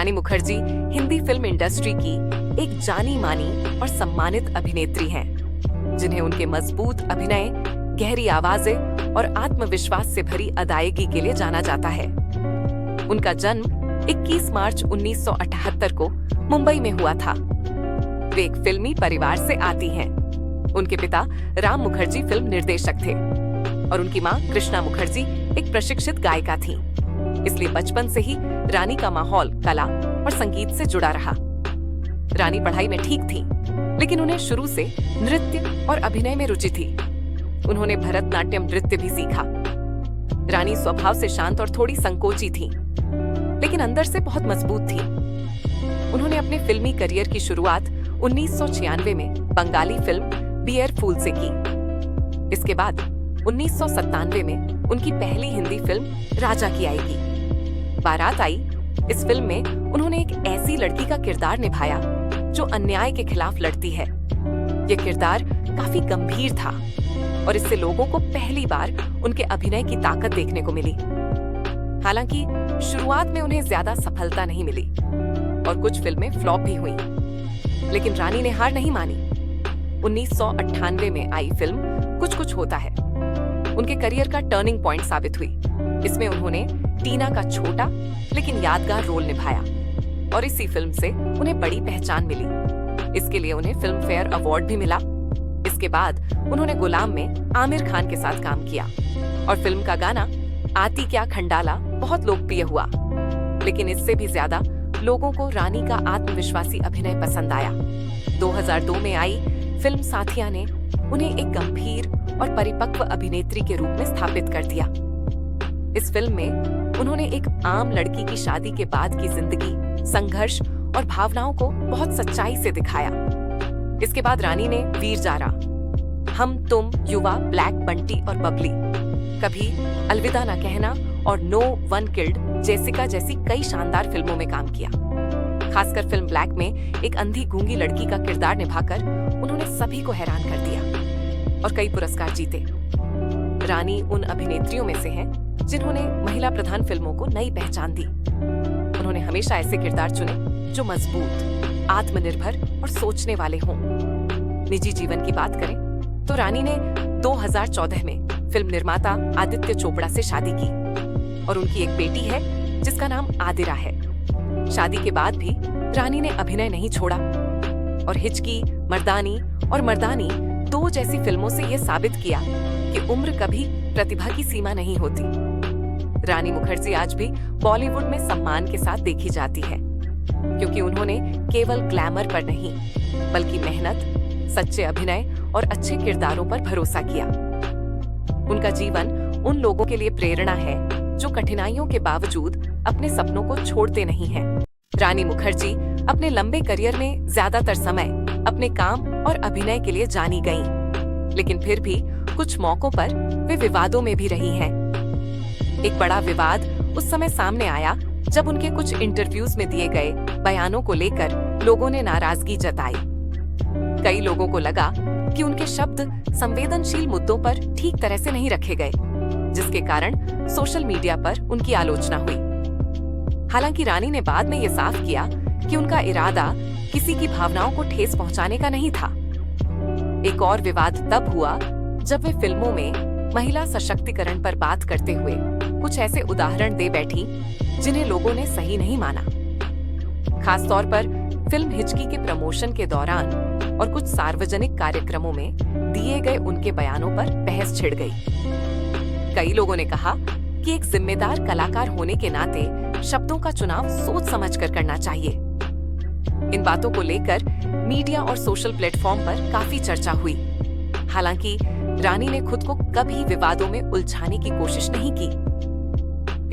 रानी Mukherjee Hindi film industry की एक जानी मानी और सम्मानित अभिनेत्री हैं, जिन्हें उनके मजबूत अभिनय, गहरी आवाजें और आत्मविश्वास से भरी अदायगी के लिए जाना जाता है। उनका जन्म 21 मार्च 1978 को मुंबई में हुआ था। वे एक फिल्मी परिवार से आती हैं। उनके पिता राम मुखर्जी फिल्म निर्देशक थे और उनकी मां कृष्णा मुखर्जी एक प्रशिक्षित गायिका थी। इसलिए बचपन से ही रानी का माहौल कला और संगीत से जुड़ा रहा। रानी पढ़ाई में ठीक थी, लेकिन उन्हें शुरू से नृत्य और अभिनय में रुचि थी। उन्होंने भरतनाट्यम नृत्य भी सीखा। रानी स्वभाव से शांत और थोड़ी संकोची थी, लेकिन अंदर से बहुत मजबूत थी। उन्होंने अपने फिल्मी करियर की शुरुआत 1996 में बंगाली फिल्म बियर फूल से की। इसके बाद 1997 में उनकी पहली हिंदी फिल्म राजा की आएगी। बारात आई इस फिल्म में उन्होंने एक ऐसी लड़की का किरदार निभाया जो अन्याय के खिलाफ लड़ती है। ये किरदार काफी गंभीर था और इससे लोगों को पहली बार उनके अभिनय की ताकत देखने को मिली। हालांकि शुरुआत में उन्हें ज्यादा सफलता नहीं मिली और कुछ फिल्में फ्लॉप भी हुईं, लेकिन रानी ने हार नहीं मानी। 1998 में आई फिल्म कुछ कुछ होता है उनके करियर का टर्निंग पॉइंट साबित हुई। इसमें उन्होंने टीना का छोटा लेकिन यादगार रोल निभाया और इसी फिल्म से उन्हें बड़ी पहचान मिली। इसके लिए उन्हें फिल्म फेयर अवार्ड भी मिला। इसके बाद उन्होंने गुलाम में आमिर खान के साथ काम किया और फिल्म का गाना आती क्या खंडाला बहुत लोकप्रिय हुआ। लेकिन इससे भी ज्यादा लोगों को रानी का आत्मविश्वासी अभिनय पसंद आया। 2002 में आई फिल्म साथिया ने उन्हें एक गंभीर और परिपक्व अभिनेत्री के रूप में स्थापित कर दिया। इस फिल्म में उन्होंने एक आम लड़की की शादी के बाद की जिंदगी, संघर्ष और भावनाओं को बहुत सच्चाई से दिखाया। इसके बाद रानी ने वीर जारा, हम तुम, युवा, ब्लैक बंटी और बबली, कभी अलविदा न कहना और नो वन किल्ड जेसिका जैसी कई शानदार फिल्मों में काम किया। खासकर फिल्म ब्लैक में एक अंधी गूंगी लड़की का किरदार निभाकर उन्होंने सभी को हैरान कर दिया और कई पुरस्कार जीते। रानी उन अभिनेत्रियों में से हैं जिन्होंने महिला प्रधान फिल्मों को नई पहचान दी। उन्होंने हमेशा ऐसे किरदार चुने जो मजबूत, आत्मनिर्भर और सोचने वाले हों। निजी जीवन की बात करें तो रानी ने 2014 में फिल्म निर्माता आदित्य चोपड़ा से शादी की और उनकी एक बेटी है जिसका नाम आदिरा है। शादी के बाद भी रानी ने अभिनय नहीं छोड़ा और हिचकी, मर्दानी और मर्दानी 2 जैसी फिल्मों से ये साबित किया कि उम्र कभी प्रतिभा की सीमा नहीं होती। रानी मुखर्जी आज भी बॉलीवुड में सम्मान के साथ देखी जाती है, क्योंकि उन्होंने केवल ग्लैमर पर नहीं बल्कि मेहनत, सच्चे अभिनय और अच्छे किरदारों पर भरोसा किया। उनका जीवन उन लोगों के लिए प्रेरणा है जो कठिनाइयों के बावजूद अपने सपनों को छोड़ते नहीं हैं। रानी मुखर्जी अपने लंबे करियर में ज्यादातर समय अपने काम और अभिनय के लिए जानी गईं, लेकिन फिर भी कुछ मौकों पर वे विवादों में भी रही हैं। एक बड़ा विवाद उस समय सामने आया जब उनके कुछ इंटरव्यूज में दिए गए बयानों को लेकर लोगों ने नाराजगी जताई। कई लोगों को लगा कि उनके शब्द संवेदनशील मुद्दों पर ठीक तरह से नहीं रखे गए, जिसके कारण सोशल मीडिया पर उनकी आलोचना हुई। हालांकि रानी ने बाद में ये साफ किया कि उनका इरादा किसी की भावनाओं को ठेस पहुंचाने का नहीं था। एक और विवाद तब हुआ जब वे फिल्मों में महिला सशक्तिकरण पर बात करते हुए कुछ ऐसे उदाहरण दे बैठी जिन्हें लोगों ने सही नहीं माना। खास तौर पर फिल्म हिचकी के प्रमोशन के दौरान और कुछ सार्वजनिक कार्यक्रमों में दिए गए उनके बयानों पर बहस छिड़ गई। कई लोगों ने कहा कि एक जिम्मेदार कलाकार होने के नाते शब्दों का चुनाव सोच समझकर करना चाहिए। इन बातों को लेकर मीडिया और सोशल प्लेटफॉर्म पर काफी चर्चा हुई। हालांकि रानी ने खुद को कभी विवादों में उलझाने की कोशिश नहीं की।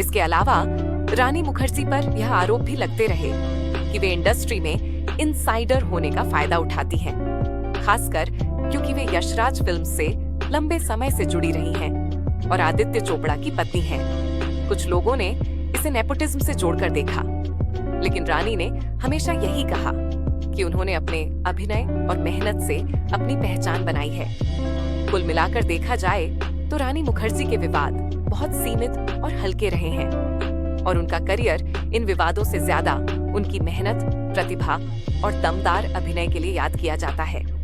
इसके अलावा रानी मुखर्जी पर यह आरोप भी लगते रहे कि वे इंडस्ट्री में इनसाइडर होने का फायदा उठाती हैं, खासकर क्योंकि वे यशराज फिल्म से लंबे समय से जुड़ी रही हैं और आदित्य चोपड़ा की पत्नी हैं। कुछ लोगों ने इसे नेपोटिज्म से जोड़कर देखा, लेकिन रानी ने हमेशा यही कहा कि उन्होंने अपने अभिनय और मेहनत से अपनी पहचान बनाई है। कुल मिलाकर देखा जाए तो रानी मुखर्जी के विवाद बहुत सीमित और हल्के रहे हैं। और उनका करियर इन विवादों से ज्यादा उनकी मेहनत, प्रतिभा और दमदार अभिनय के लिए याद किया जाता है।